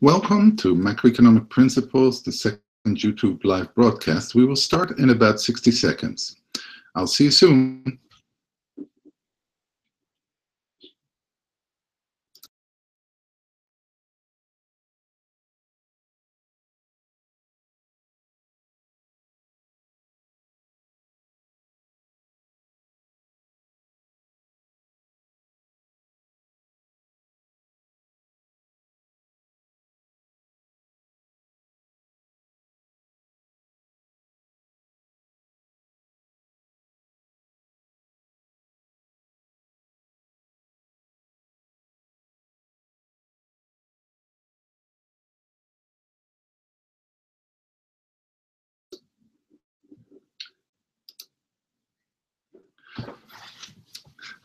Welcome to Macroeconomic Principles, the second YouTube live broadcast. We will start in about 60 seconds. I'll see you soon.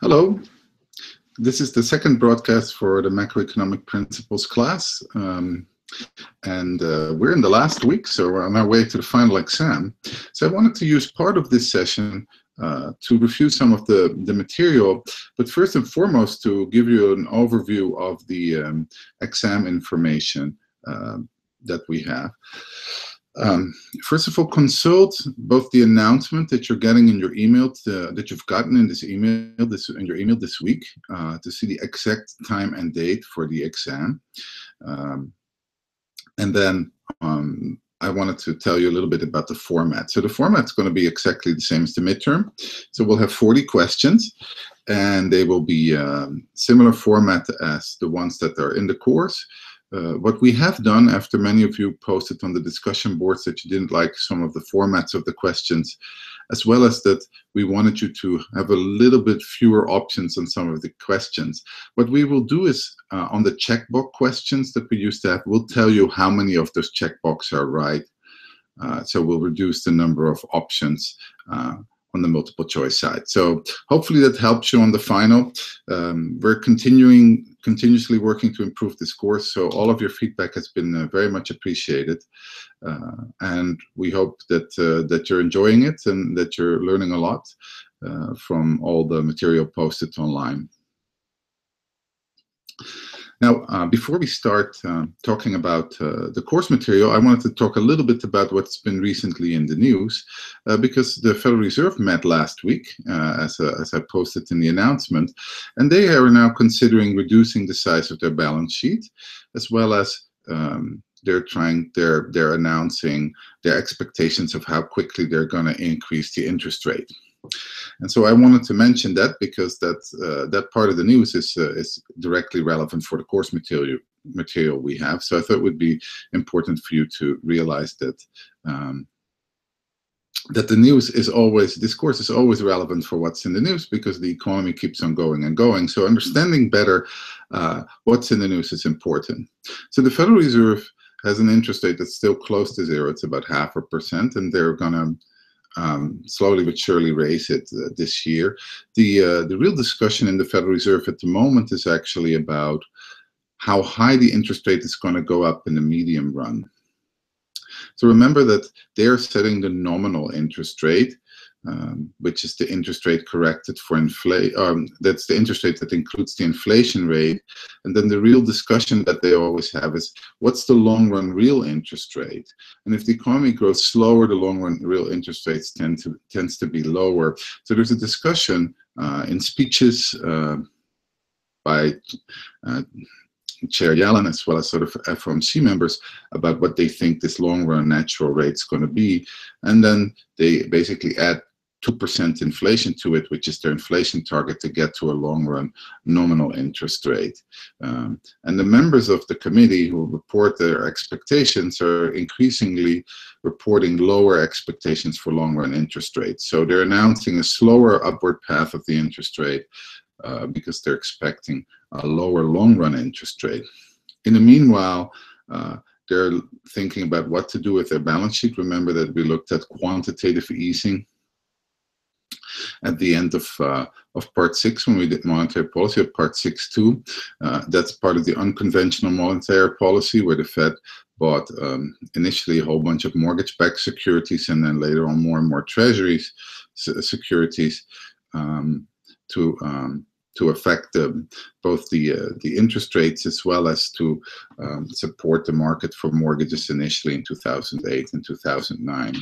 Hello. This is the second broadcast for the Macroeconomic Principles class. We're in the last week, so we're on our way to the final exam. So I wanted to use part of this session to review some of the material, but first and foremost to give you an overview of the exam information that we have. First of all, consult both the announcement that you're getting in your email, that you've gotten in your email this week, to see the exact time and date for the exam. And then I wanted to tell you a little bit about the format. So the format's going to be exactly the same as the midterm. So we'll have 40 questions, and they will be similar format as the ones that are in the course. What we have done, after many of you posted on the discussion boards that you didn't like some of the formats of the questions, as well as that we wanted you to have a little bit fewer options on some of the questions. What we will do is, on the checkbox questions that we used to have, we'll tell you how many of those checkboxes are right. So we'll reduce the number of options on the multiple choice side. So hopefully that helps you on the final. We're continuously working to improve this course, so all of your feedback has been very much appreciated. And we hope that you're enjoying it and that you're learning a lot from all the material posted online. Now, before we start talking about the course material, I wanted to talk a little bit about what's been recently in the news, because the Federal Reserve met last week, as I posted in the announcement, and they are now considering reducing the size of their balance sheet, as well as they're announcing their expectations of how quickly they're going to increase the interest rate. And so I wanted to mention that because that part of the news is directly relevant for the course material we have. So I thought it would be important for you to realize that that the news is always, this course is always relevant for what's in the news, because the economy keeps on going and going. So understanding better what's in the news is important. So the Federal Reserve has an interest rate that's still close to zero. It's about 0.5%, and they're going to slowly but surely raise it this year. The real discussion in the Federal Reserve at the moment is actually about how high the interest rate is going to go up in the medium run. So remember that they're setting the nominal interest rate, which is the interest rate corrected for inflation. That's the interest rate that includes the inflation rate. And then the real discussion that they always have is, what's the long run real interest rate? And if the economy grows slower, the long run real interest rates tends to be lower. So there's a discussion in speeches by Chair Yellen, as well as sort of FOMC members, about what they think this long run natural rate is going to be. And then they basically add 2% inflation to it, which is their inflation target, to get to a long-run nominal interest rate. And the members of the committee who report their expectations are increasingly reporting lower expectations for long-run interest rates. So they're announcing a slower upward path of the interest rate because they're expecting a lower long-run interest rate. In the meanwhile, they're thinking about what to do with their balance sheet. Remember that we looked at quantitative easing at the end of Part 6 when we did monetary policy, of Part 6.2. That's part of the unconventional monetary policy, where the Fed bought initially a whole bunch of mortgage-backed securities and then later on more and more treasuries securities to to affect both the interest rates as well as to support the market for mortgages initially in 2008 and 2009.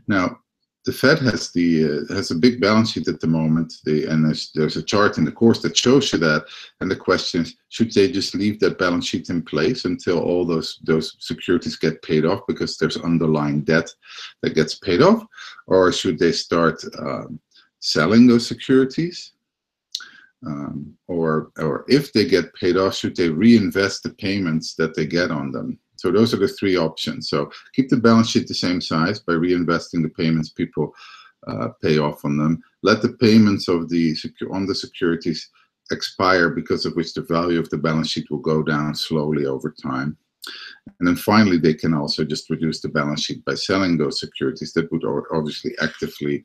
Now, the Fed has a big balance sheet at the moment, and there's a chart in the course that shows you that. And the question is, should they just leave that balance sheet in place until all those securities get paid off because there's underlying debt that gets paid off, or should they start selling those securities? Or if they get paid off, should they reinvest the payments that they get on them? So those are the three options. So keep the balance sheet the same size by reinvesting the payments people pay off on them. Let the payments of on the securities expire, because of which the value of the balance sheet will go down slowly over time. And then finally, they can also just reduce the balance sheet by selling those securities. That would obviously actively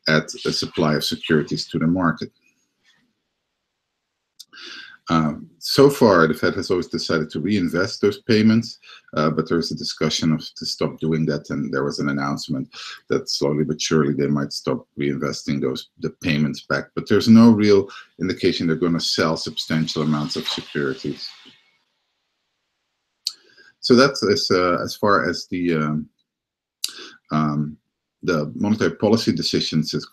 add a supply of securities to the market. So far, the Fed has always decided to reinvest those payments, but there is a discussion to stop doing that, and there was an announcement that slowly but surely they might stop reinvesting the payments back. But there's no real indication they're going to sell substantial amounts of securities. So that's as far as the monetary policy decisions is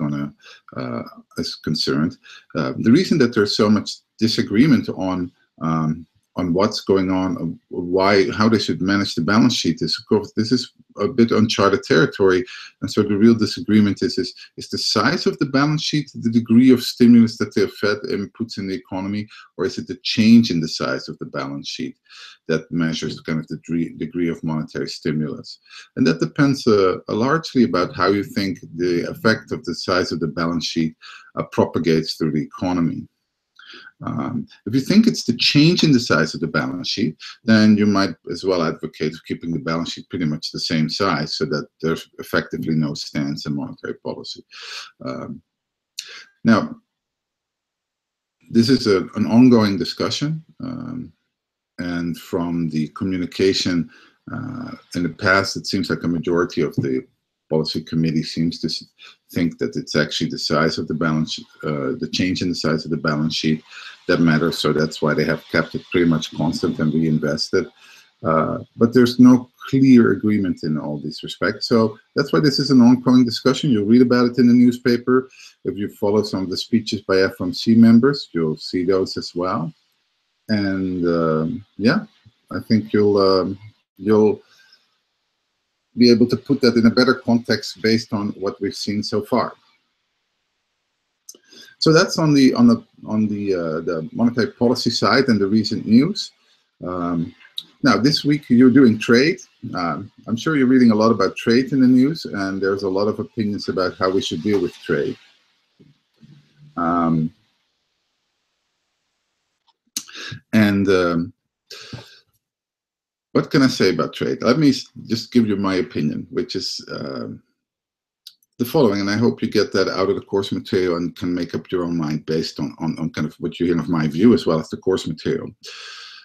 concerned. The reason that there's so much disagreement on what's going on, how they should manage the balance sheet is, of course, this is a bit uncharted territory, and so the real disagreement is the size of the balance sheet, the degree of stimulus that the Fed puts in the economy, or is it the change in the size of the balance sheet that measures kind of the degree of monetary stimulus? And that depends largely about how you think the effect of the size of the balance sheet propagates through the economy. If you think it's the change in the size of the balance sheet, then you might as well advocate for keeping the balance sheet pretty much the same size, so that there's effectively no stance in monetary policy. Now, this is an ongoing discussion, and from the communication in the past, it seems like a majority of the policy committee seems to think that it's actually the size of the balance sheet, the change in the size of the balance sheet that matters. So that's why they have kept it pretty much constant and reinvested. But there's no clear agreement in all these respects. So that's why this is an ongoing discussion. You'll read about it in the newspaper. If you follow some of the speeches by FOMC members, you'll see those as well. And yeah, I think you'll be able to put that in a better context based on what we've seen so far. So that's on the monetary policy side and the recent news. Now, this week you're doing trade. I'm sure you're reading a lot about trade in the news, and there's a lot of opinions about how we should deal with trade. What can I say about trade? Let me just give you my opinion, which is the following, and I hope you get that out of the course material and can make up your own mind based on kind of what you hear of my view as well as the course material.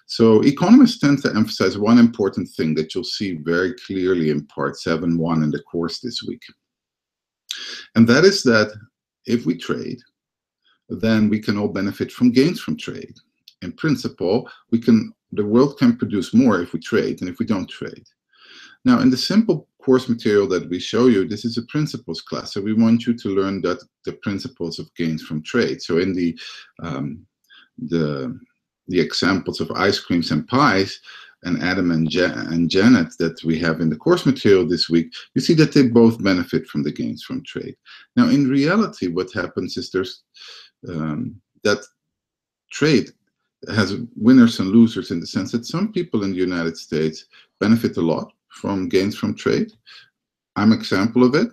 So economists tend to emphasize one important thing that you'll see very clearly in part 7.1 in the course this week. And that is that if we trade, then we can all benefit from gains from trade. In principle, the world can produce more if we trade than if we don't trade. Now, in the simple course material that we show you, this is a principles class, so we want you to learn that the principles of gains from trade. So in the examples of ice creams and pies, and Adam and Janet that we have in the course material this week, you see that they both benefit from the gains from trade. Now, in reality, what happens is there's that trade has winners and losers, in the sense that some people in the United States benefit a lot from gains from trade. I'm an example of it.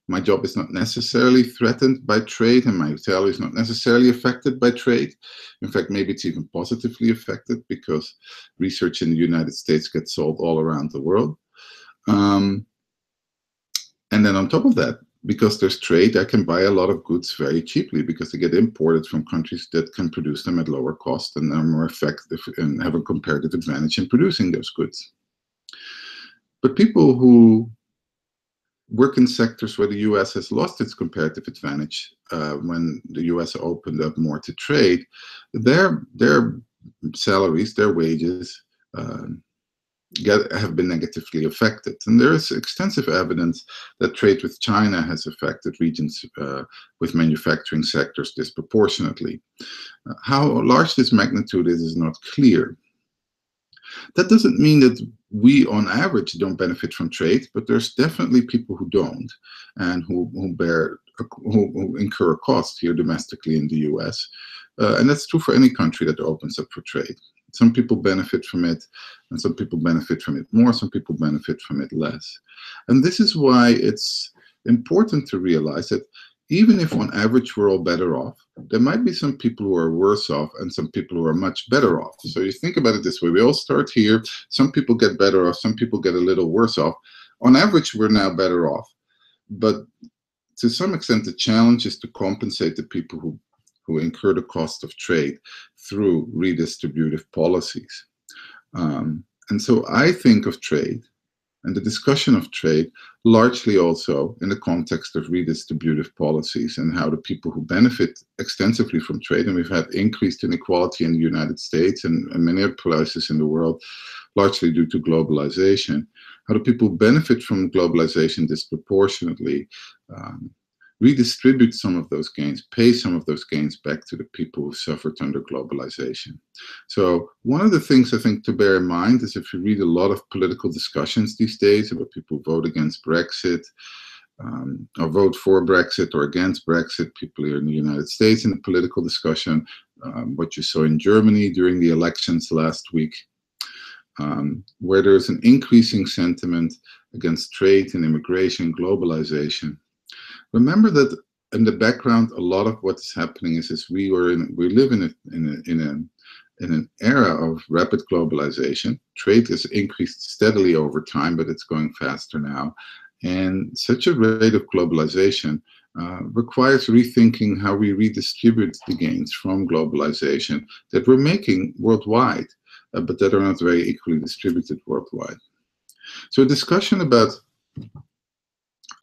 My job is not necessarily threatened by trade, and my salary is not necessarily affected by trade. In fact, maybe it's even positively affected, because research in the United States gets sold all around the world. And then on top of that, because there's trade, I can buy a lot of goods very cheaply, because they get imported from countries that can produce them at lower cost and are more effective and have a comparative advantage in producing those goods. But people who work in sectors where the US has lost its comparative advantage when the US opened up more to trade, their salaries, their wages, um, have been negatively affected. And there is extensive evidence that trade with China has affected regions with manufacturing sectors disproportionately. How large this magnitude is not clear. That doesn't mean that we, on average, don't benefit from trade, but there's definitely people who don't and who incur a cost here domestically in the US. And that's true for any country that opens up for trade. Some people benefit from it, and some people benefit from it more, some people benefit from it less. And this is why it's important to realize that even if on average we're all better off, there might be some people who are worse off and some people who are much better off. So you think about it this way, we all start here, some people get better off, some people get a little worse off. On average, we're now better off. But to some extent, the challenge is to compensate the people who incur the cost of trade through redistributive policies. And so I think of trade and the discussion of trade largely also in the context of redistributive policies and how the people who benefit extensively from trade, and we've had increased inequality in the United States and many other places in the world, largely due to globalization, how do people benefit from globalization disproportionately, redistribute some of those gains, pay some of those gains back to the people who suffered under globalization. So one of the things I think to bear in mind is if you read a lot of political discussions these days about people who vote against Brexit, or vote for Brexit or against Brexit, people here in the United States in the political discussion, what you saw in Germany during the elections last week, where there's an increasing sentiment against trade and immigration, globalization. Remember that in the background, a lot of what is happening is we live in an era of rapid globalization. Trade has increased steadily over time, but it's going faster now. And such a rate of globalization requires rethinking how we redistribute the gains from globalization that we're making worldwide, but that are not very equally distributed worldwide. So a discussion about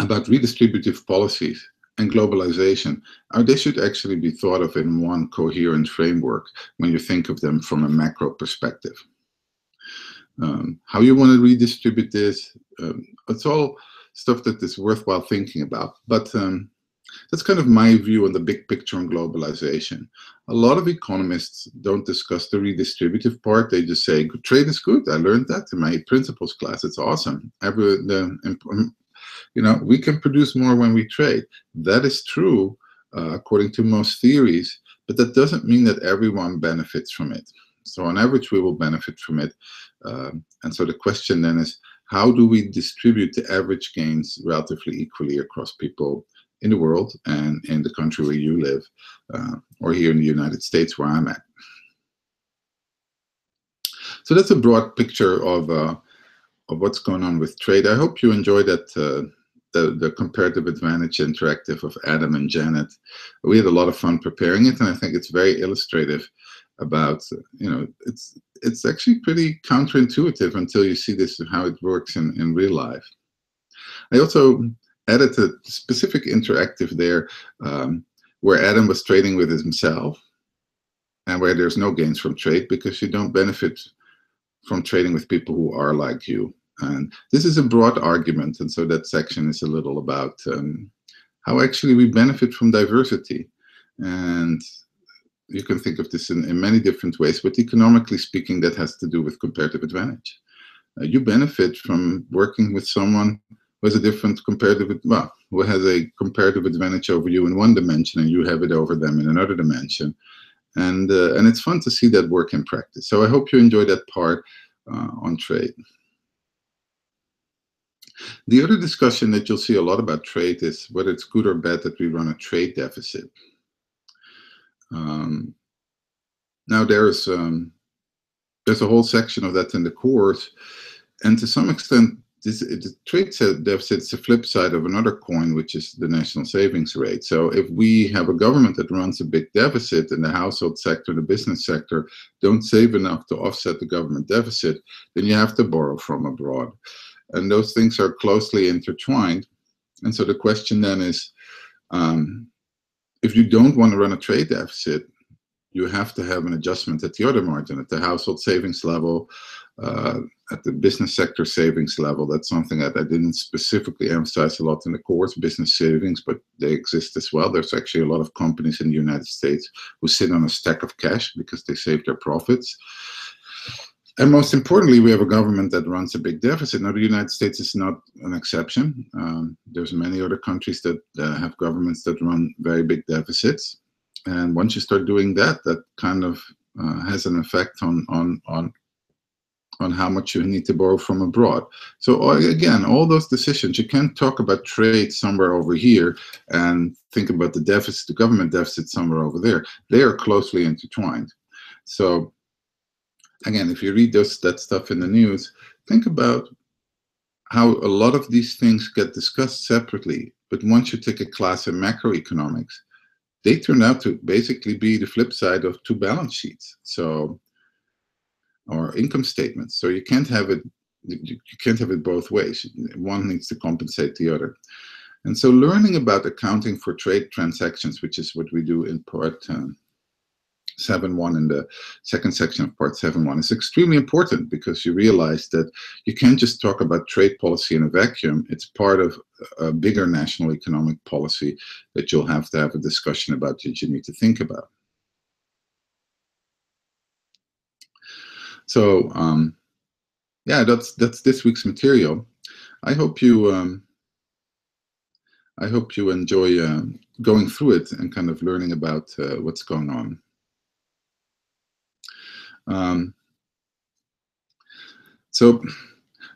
redistributive policies and globalization, they should actually be thought of in one coherent framework when you think of them from a macro perspective. How you want to redistribute this, it's all stuff that is worthwhile thinking about. But that's kind of my view on the big picture on globalization. A lot of economists don't discuss the redistributive part. They just say, trade is good. I learned that in my principles class. It's awesome. We can produce more when we trade. That is true according to most theories, but that doesn't mean that everyone benefits from it. So on average, we will benefit from it. And so the question then is, how do we distribute the average gains relatively equally across people in the world and in the country where you live, or here in the United States where I'm at? So that's a broad picture of what's going on with trade. I hope you enjoyed that, the comparative advantage interactive of Adam and Janet. We had a lot of fun preparing it, and I think it's very illustrative about, it's actually pretty counterintuitive until you see this, how it works in real life. I also added a specific interactive there where Adam was trading with himself and where there's no gains from trade because you don't benefit from trading with people who are like you. And this is a broad argument, and so that section is a little about how actually we benefit from diversity. And you can think of this in many different ways, but economically speaking, that has to do with comparative advantage. You benefit from working with someone who has a different who has a comparative advantage over you in one dimension, and you have it over them in another dimension. And it's fun to see that work in practice. So I hope you enjoy that part on trade. The other discussion that you'll see a lot about trade is whether it's good or bad that we run a trade deficit. Now there's a whole section of that in the course, and to some extent, the trade deficit is the flip side of another coin, which is the national savings rate. So if we have a government that runs a big deficit and the household sector, the business sector don't save enough to offset the government deficit, then you have to borrow from abroad. And those things are closely intertwined. And so the question then is, if you don't want to run a trade deficit, you have to have an adjustment at the other margin, at the household savings level, at the business sector savings level. That's something that I didn't specifically emphasize a lot in the course, business savings, but they exist as well. There's actually a lot of companies in the United States who sit on a stack of cash because they save their profits. And most importantly, we have a government that runs a big deficit. Now, the United States is not an exception. There's many other countries that have governments that run very big deficits. And once you start doing that, that kind of has an effect on how much you need to borrow from abroad. So again, all those decisions, you can't talk about trade somewhere over here and think about the deficit, the government deficit somewhere over there. They are closely intertwined. So again, if you read that stuff in the news, think about how a lot of these things get discussed separately. But once you take a class in macroeconomics, they turn out to basically be the flip side of two balance sheets, or income statements. So you can't have it. You can't have it both ways. One needs to compensate the other. And so learning about accounting for trade transactions, which is what we do in part 7.1 in the second section of part 7.1, is extremely important, because you realize that you can't just talk about trade policy in a vacuum. It's part of a bigger national economic policy that you'll have to have a discussion about, that you need to think about. So yeah, that's this week's material. I hope you enjoy going through it and kind of learning about what's going on. So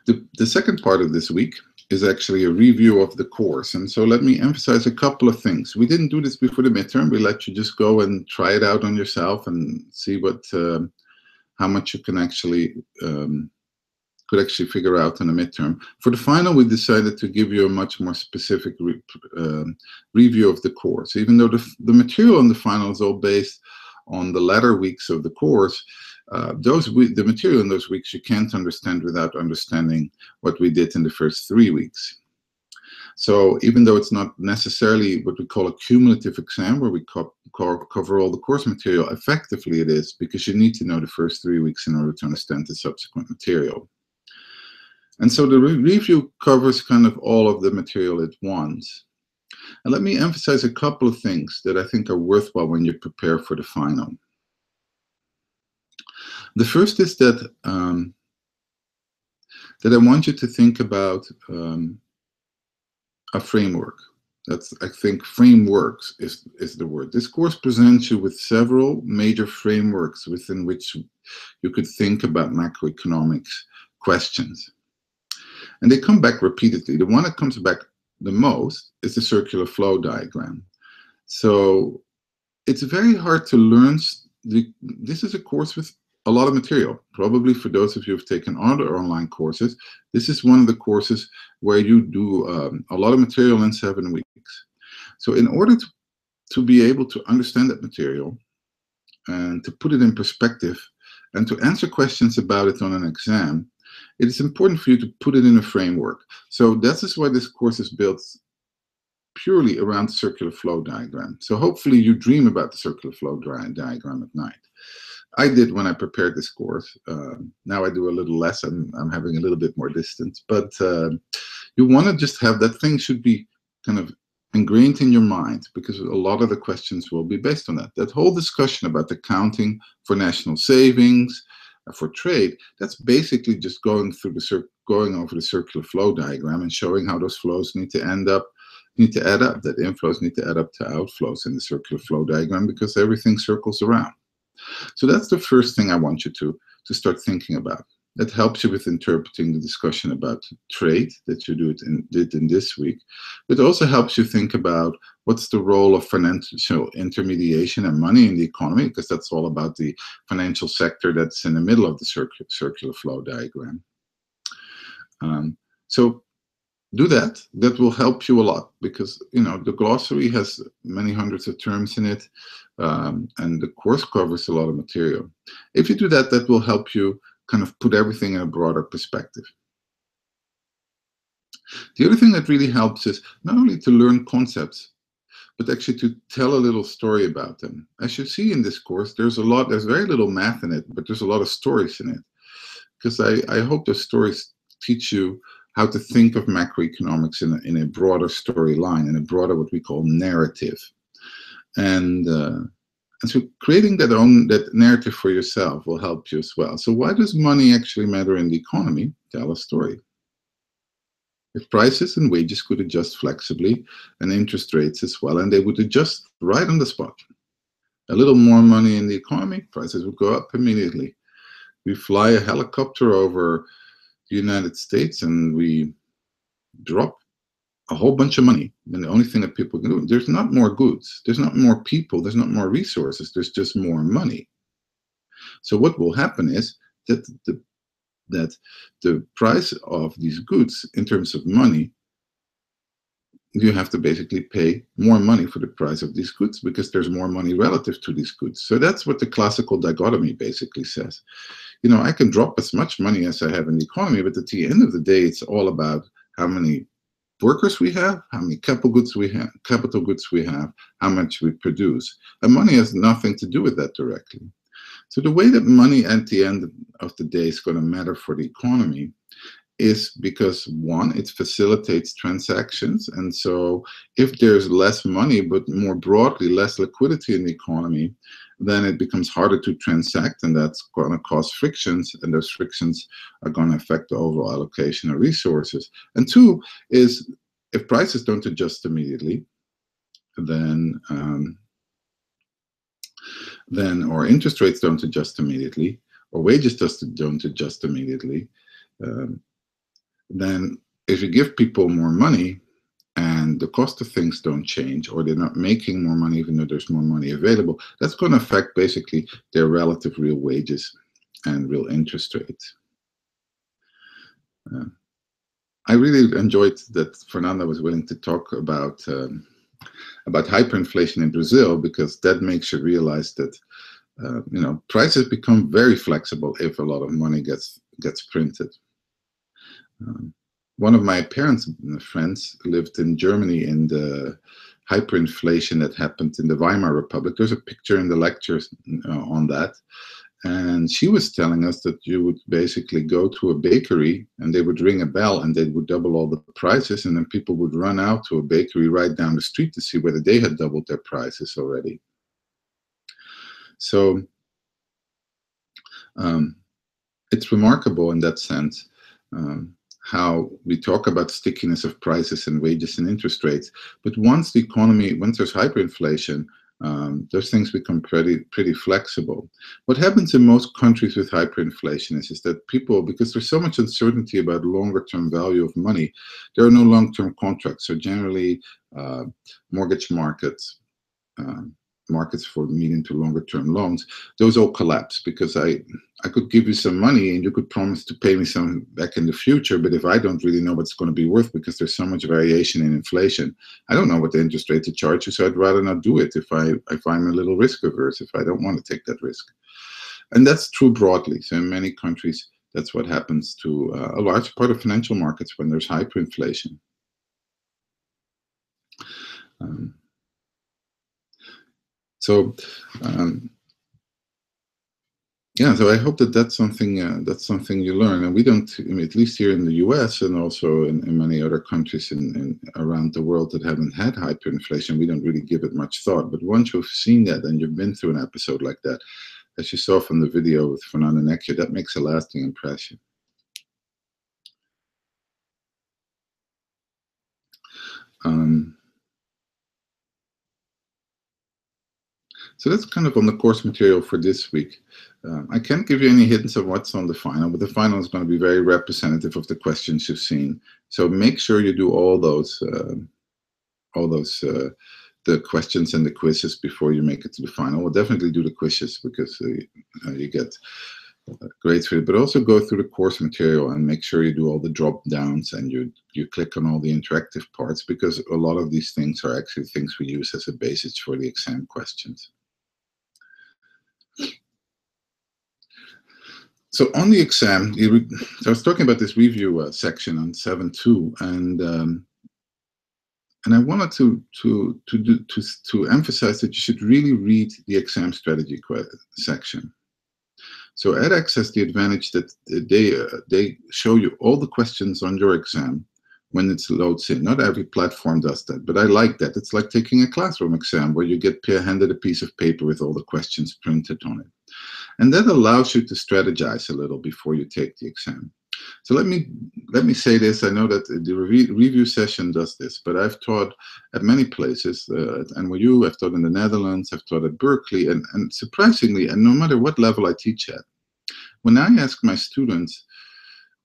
the second part of this week is actually a review of the course. And so let me emphasize a couple of things. We didn't do this before the midterm. We let you just go and try it out on yourself and see what how much you can actually figure out in the midterm. For the final, we decided to give you a much more specific review of the course. Even though the material in the final is all based on the latter weeks of the course, the material in those weeks you can't understand without understanding what we did in the first 3 weeks. So even though it's not necessarily what we call a cumulative exam, where we cover all the course material, effectively it is, because you need to know the first 3 weeks in order to understand the subsequent material. And so the review covers kind of all of the material at once. And let me emphasize a couple of things that I think are worthwhile when you prepare for the final. The first is that I want you to think about a framework. I think frameworks is the word. This course presents you with several major frameworks within which you could think about macroeconomics questions. And they come back repeatedly. The one that comes back the most is the circular flow diagram. So it's very hard to learn. This is a course with a lot of material. Probably for those of you who've taken other online courses, this is one of the courses where you do a lot of material in 7 weeks. So in order to be able to understand that material and to put it in perspective and to answer questions about it on an exam, it is important for you to put it in a framework. So that is why this course is built purely around the circular flow diagram. So hopefully you dream about the circular flow diagram at night. I did when I prepared this course. Now I do a little less. I'm having a little bit more distance. But you want to just have that thing should be kind of ingrained in your mind, because a lot of the questions will be based on that. That whole discussion about accounting for national savings, for trade, that's basically just going over the circular flow diagram and showing how those flows need to add up, that inflows need to add up to outflows in the circular flow diagram, because everything circles around. So that's the first thing I want you to start thinking about. That helps you with interpreting the discussion about trade that you did in this week. It also helps you think about what's the role of financial intermediation and money in the economy, because that's all about the financial sector that's in the middle of the circular flow diagram. So do that. That will help you a lot, because the glossary has many hundreds of terms in it, and the course covers a lot of material. If you do that, that will help you kind of put everything in a broader perspective. The other thing that really helps is not only to learn concepts, but actually to tell a little story about them. As you see in this course, there's very little math in it, but there's a lot of stories in it. Because I hope those stories teach you how to think of macroeconomics in a broader storyline, in a broader what we call narrative. And so creating that narrative for yourself will help you as well. So why does money actually matter in the economy? Tell a story. If prices and wages could adjust flexibly, and interest rates as well, and they would adjust right on the spot. A little more money in the economy, prices would go up immediately. We fly a helicopter over the United States and we drop a whole bunch of money. And the only thing that people can do, there's not more goods, there's not more people, there's not more resources, there's just more money. So what will happen is that the price of these goods in terms of money, you have to basically pay more money for the price of these goods because there's more money relative to these goods. So that's what the classical dichotomy basically says. I can drop as much money as I have in the economy, but at the end of the day, it's all about how many workers we have, how many capital goods we have, how much we produce. And money has nothing to do with that directly. So the way that money at the end of the day is going to matter for the economy is because, one, it facilitates transactions. And so if there's less money, but more broadly, less liquidity in the economy, then it becomes harder to transact, and that's going to cause frictions, and those frictions are going to affect the overall allocation of resources. And two is, if prices don't adjust immediately, then or interest rates don't adjust immediately, or wages don't adjust immediately, then if you give people more money and the cost of things don't change, or they're not making more money even though there's more money available, that's going to affect basically their relative real wages and real interest rates. I really enjoyed that Fernanda was willing to talk about hyperinflation in Brazil, because that makes you realize that prices become very flexible if a lot of money gets printed. One of my parents' friends lived in Germany in the hyperinflation that happened in the Weimar Republic. There's a picture in the lectures on that. And she was telling us that you would basically go to a bakery and they would ring a bell and they would double all the prices. And then people would run out to a bakery right down the street to see whether they had doubled their prices already. So it's remarkable in that sense. How we talk about stickiness of prices and wages and interest rates, but once there's hyperinflation, those things become pretty flexible. What happens in most countries with hyperinflation is that people, because there's so much uncertainty about longer-term value of money, there are no long-term contracts. So generally, mortgage markets, markets for medium to longer term loans, those all collapse, because I could give you some money and you could promise to pay me some back in the future, but if I don't really know what it's going to be worth because there's so much variation in inflation, I don't know what the interest rate to charge you, so I'd rather not do it if I'm a little risk averse, if I don't want to take that risk. And that's true broadly. So in many countries, that's what happens to a large part of financial markets when there's hyperinflation. So I hope that's something you learn. And we don't, at least here in the US and also in many other countries around the world that haven't had hyperinflation, we don't really give it much thought. But once you've seen that and you've been through an episode like that, as you saw from the video with Fernanda Nekje, that makes a lasting impression. So that's kind of on the course material for this week. I can't give you any hints of what's on the final, but the final is going to be very representative of the questions you've seen. So make sure you do all those the questions and the quizzes before you make it to the final. We'll definitely do the quizzes because you get grades for it, but also go through the course material and make sure you do all the drop downs and you click on all the interactive parts, because a lot of these things are actually things we use as a basis for the exam questions. So on the exam, I was talking about this review section on 7.2, and I wanted to emphasize that you should really read the exam strategy section. So edX has the advantage that they show you all the questions on your exam when it loads in. Not every platform does that, but I like that. It's like taking a classroom exam where you get handed a piece of paper with all the questions printed on it. And that allows you to strategize a little before you take the exam. So let me say this. I know that the review session does this, but I've taught at many places. At NYU, I've taught in the Netherlands, I've taught at Berkeley, and surprisingly, and no matter what level I teach at, when I ask my students,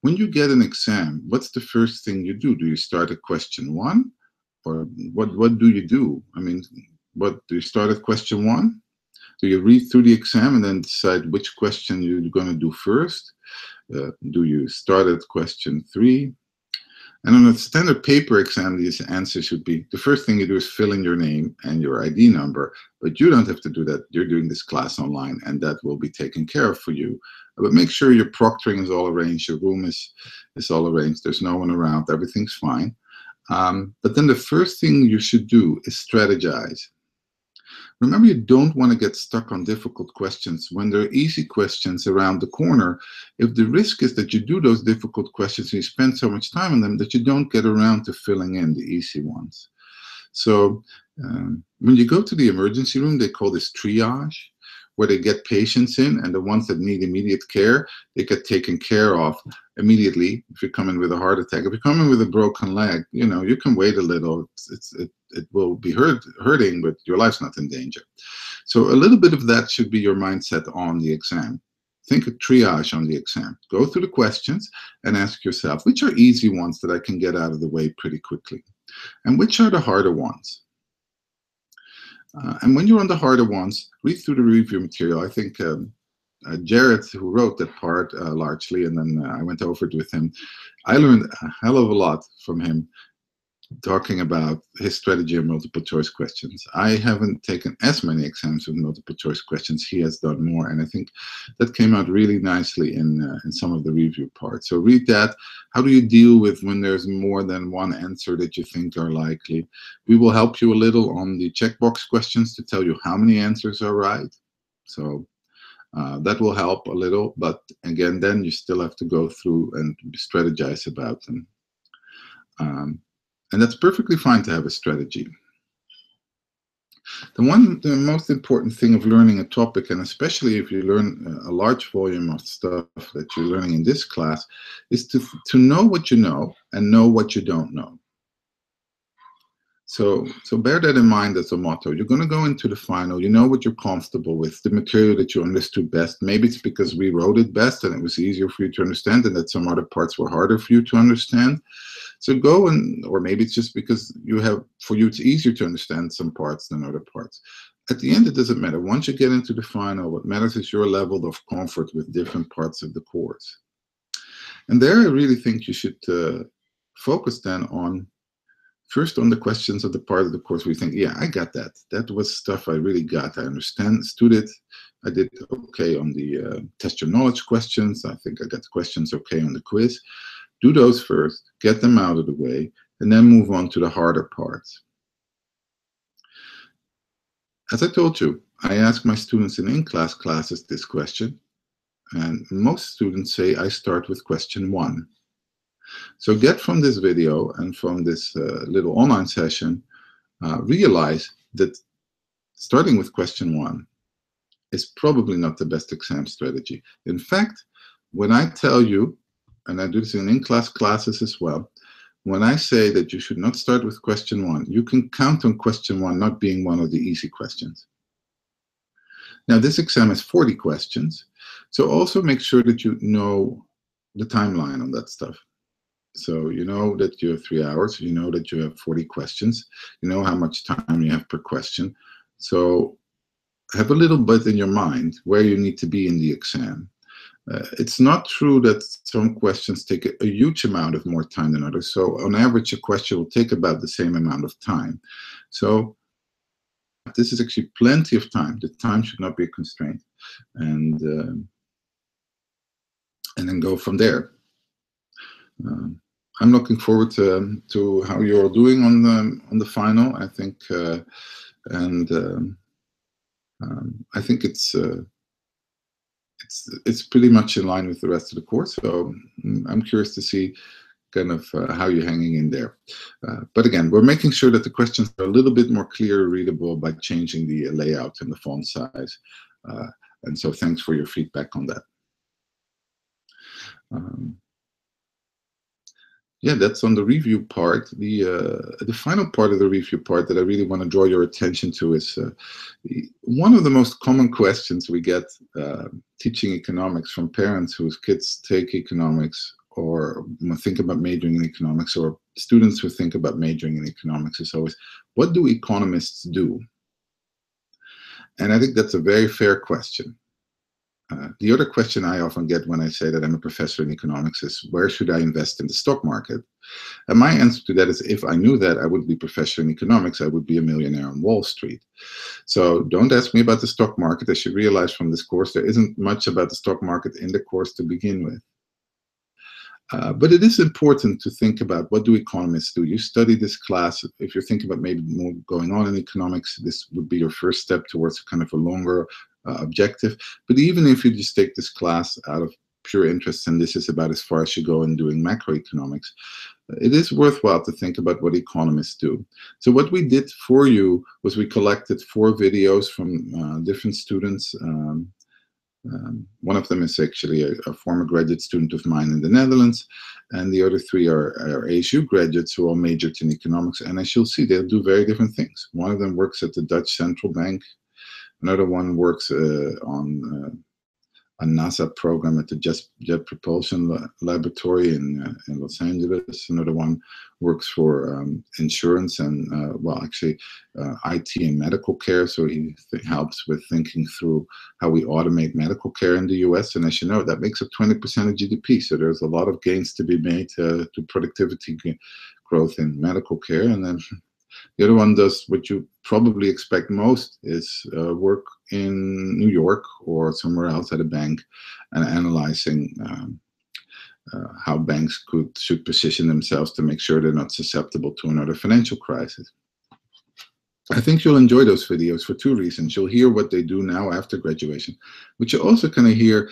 when you get an exam, what's the first thing you do? Do you start at question one? Or what do you do? I mean, what do you start at question one? Do you read through the exam and then decide which question you're going to do first? Do you start at question 3? And on a standard paper exam, these answers should be, the first thing you do is fill in your name and your ID number, but you don't have to do that. You're doing this class online, and that will be taken care of for you. But make sure your proctoring is all arranged, your room is all arranged, there's no one around, everything's fine. But then the first thing you should do is strategize. Remember, you don't want to get stuck on difficult questions when there are easy questions around the corner. If the risk is that you do those difficult questions and you spend so much time on them that you don't get around to filling in the easy ones. So when you go to the emergency room, they call this triage, where they get patients in, and the ones that need immediate care, they get taken care of immediately. If you come in with a heart attack, if you come in with a broken leg, you can wait a little. It will be hurting, but your life's not in danger. So a little bit of that should be your mindset on the exam. Think of triage on the exam. Go through the questions and ask yourself, which are easy ones that I can get out of the way pretty quickly? And which are the harder ones? And when you're on the harder ones, read through the review material. I think Jared, who wrote that part largely, and then I went over it with him, I learned a hell of a lot from him talking about his strategy of multiple choice questions. I haven't taken as many exams with multiple choice questions. He has done more, and I think that came out really nicely in some of the review parts. So read that. How do you deal with when there's more than one answer that you think are likely? We will help you a little on the checkbox questions to tell you how many answers are right. So that will help a little, but again, then you still have to go through and strategize about them. And that's perfectly fine to have a strategy. The most important thing of learning a topic, and especially if you learn a large volume of stuff that you're learning in this class, is to know what you know and know what you don't know. So bear that in mind as a motto. You're going to go into the final, you know what you're comfortable with, the material that you understood best. Maybe it's because we wrote it best and it was easier for you to understand, and that some other parts were harder for you to understand. So go or maybe it's just because for you it's easier to understand some parts than other parts. At the end, it doesn't matter. Once you get into the final, what matters is your level of comfort with different parts of the course. And there I really think you should focus then on, first on the questions of the part of the course where you think, yeah, I got that. That was stuff I really got. I understood it. I did okay on the test your knowledge questions. I think I got the questions okay on the quiz. Do those first, get them out of the way, and then move on to the harder parts. As I told you, I ask my students in in-class classes this question, and most students say I start with question 1. So get from this video and from this little online session, realize that starting with question 1 is probably not the best exam strategy. In fact, when I tell you, and I do this in in-class classes as well, when I say that you should not start with question 1, you can count on question 1 not being one of the easy questions. Now, this exam has 40 questions, so also make sure that you know the timeline on that stuff. So you know that you have 3 hours, you know that you have 40 questions, you know how much time you have per question. So have a little bit in your mind where you need to be in the exam. It's not true that some questions take a huge amount of more time than others. So on average, a question will take about the same amount of time. So this is actually plenty of time. The time should not be a constraint. And and then go from there. Um, I'm looking forward to how you're all doing on the final. I think and I think it's pretty much in line with the rest of the course. So I'm curious to see kind of how you're hanging in there. But again, we're making sure that the questions are a little bit more clear, readable by changing the layout and the font size. Uh, and so thanks for your feedback on that. Um, yeah, that's on the review part. The final part of the review part that I really want to draw your attention to is one of the most common questions we get teaching economics from parents whose kids take economics or think about majoring in economics, or students who think about majoring in economics, is always, what do economists do? And I think that's a very fair question. The other question I often get when I say that I'm a professor in economics is, where should I invest in the stock market? And my answer to that is, if I knew that, I wouldn't be a professor in economics. I would be a millionaire on Wall Street. So don't ask me about the stock market. As you realize from this course, there isn't much about the stock market in the course to begin with. But it is important to think about, what do economists do? You study this class. If you're thinking about maybe more going on in economics, this would be your first step towards kind of a longer objective. But even if you just take this class out of pure interest, and this is about as far as you go in doing macroeconomics, it is worthwhile to think about what economists do. So what we did for you was we collected 4 videos from different students. One of them is actually a former graduate student of mine in the Netherlands, and the other 3 are ASU graduates who all majored in economics. And as you'll see, they'll do very different things. One of them works at the Dutch Central Bank. Another one works on a NASA program at the Jet Propulsion Laboratory in Los Angeles. Another one works for insurance and, well, actually IT and medical care. So he helps with thinking through how we automate medical care in the US. And as you know, that makes up 20% of GDP. So there's a lot of gains to be made to productivity growth in medical care. And then the other one does what you probably expect most, is work in New York or somewhere else at a bank, and analyzing how banks should position themselves to make sure they're not susceptible to another financial crisis. I think you'll enjoy those videos for 2 reasons. You'll hear what they do now after graduation, but you also kind of hear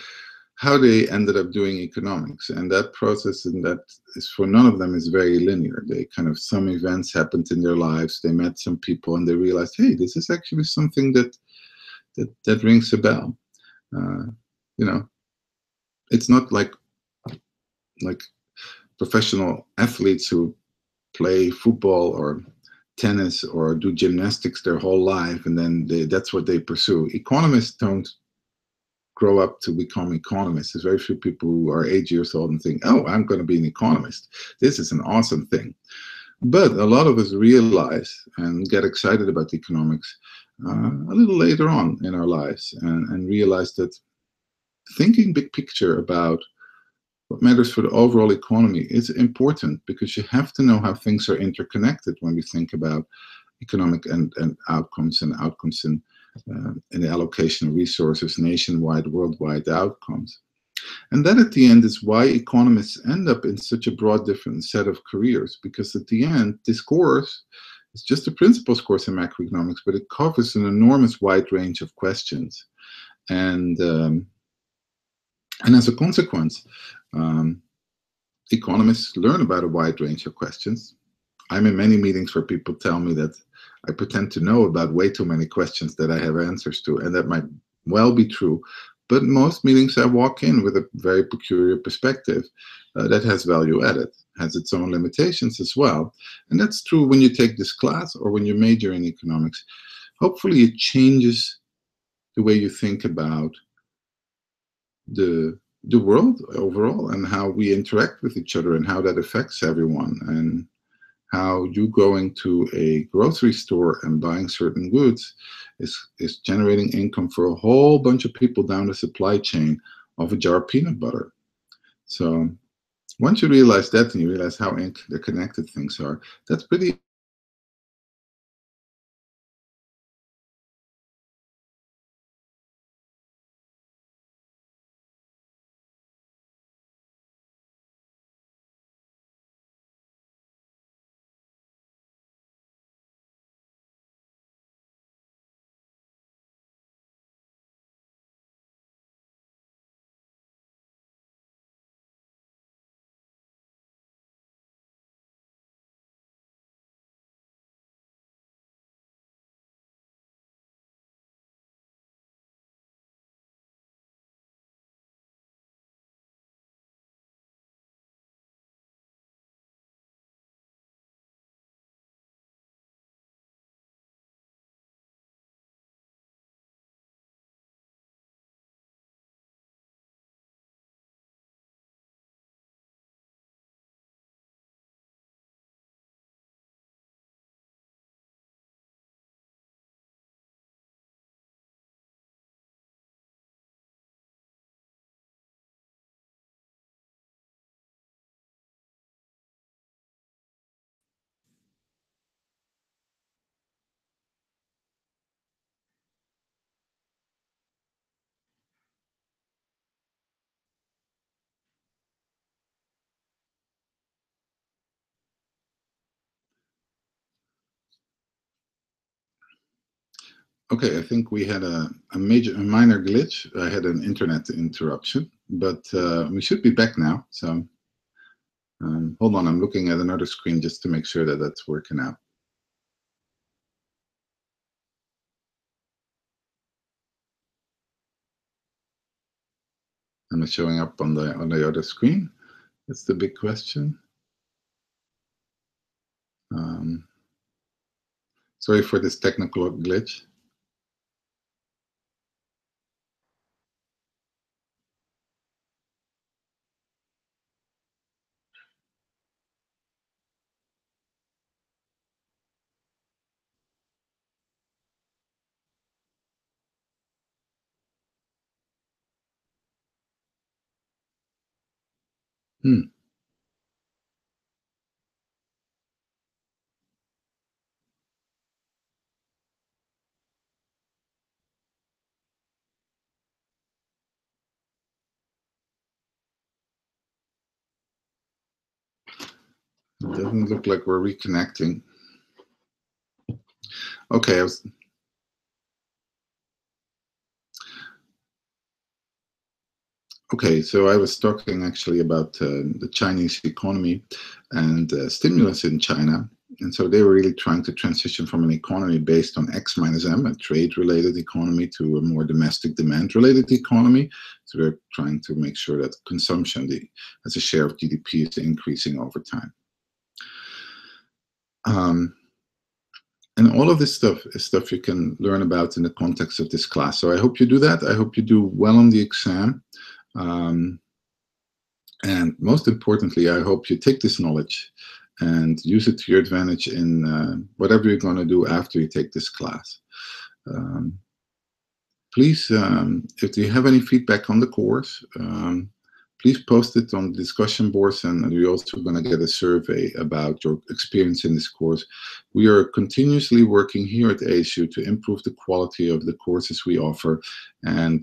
how they ended up doing economics. And that process, and that is, for none of them, is very linear. They kind of, some events happened in their lives, they met some people, and they realized, hey, this is actually something that rings a bell. You know, it's not like professional athletes who play football or tennis or do gymnastics their whole life, and then that's what they pursue. Economists don't grow up to become economists. There's very few people who are 8 years old and think, oh, I'm going to be an economist. This is an awesome thing. But a lot of us realize and get excited about economics a little later on in our lives, and realize that thinking big picture about what matters for the overall economy is important, because you have to know how things are interconnected when we think about economic and outcomes, and outcomes in the allocation of resources, nationwide, worldwide outcomes. And that, at the end, is why economists end up in such a broad, different set of careers, because at the end, this course is just a principles course in macroeconomics, but it covers an enormous wide range of questions. And as a consequence, economists learn about a wide range of questions. I'm in many meetings where people tell me that I pretend to know about way too many questions that I have answers to, and that might well be true. But most meetings I walk in with a very peculiar perspective that has value added, has its own limitations as well. And that's true when you take this class or when you major in economics. Hopefully it changes the way you think about the world overall, and how we interact with each other, and how that affects everyone, and how you going to a grocery store and buying certain goods is generating income for a whole bunch of people down the supply chain of a jar of peanut butter. So once you realize that, and you realize how interconnected things are, that's pretty Okay, I think we had a minor glitch. I had an internet interruption, but we should be back now. So hold on, I'm looking at another screen just to make sure that that's working out. Am I showing up on the other screen? That's the big question. Um, Sorry for this technical glitch. Hmm. It doesn't look like we're reconnecting. Okay, so I was talking actually about the Chinese economy and stimulus in China. And so they were really trying to transition from an economy based on X minus M, a trade related economy, to a more domestic demand related economy. So they're trying to make sure that consumption as a share of GDP is increasing over time. Um, and all of this stuff is stuff you can learn about in the context of this class. So I hope you do that. I hope you do well on the exam. Um, And most importantly, I hope you take this knowledge and use it to your advantage in whatever you're going to do after you take this class. Um, Please, if you have any feedback on the course, please post it on the discussion boards, and we're also going to get a survey about your experience in this course. We are continuously working here at ASU to improve the quality of the courses we offer, and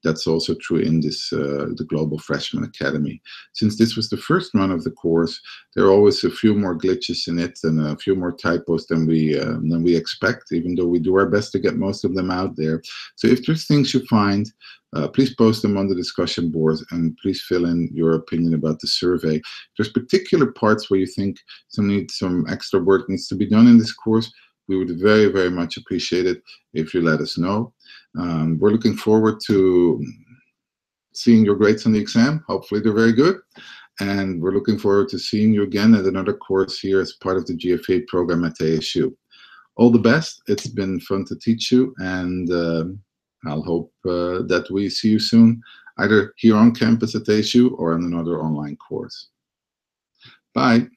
that's also true in the Global Freshman Academy. Since this was the first run of the course, there are always a few more glitches in it and a few more typos than we expect, even though we do our best to get most of them out there. So if there's things you find, please post them on the discussion boards, and please fill in your opinion about the survey. If there's particular parts where you think some extra work needs to be done in this course, we would very, very much appreciate it if you let us know. We're looking forward to seeing your grades on the exam. Hopefully they're very good. And we're looking forward to seeing you again at another course here as part of the GFA program at ASU. All the best. It's been fun to teach you, and I'll hope that we see you soon, either here on campus at ASU or on another online course. Bye.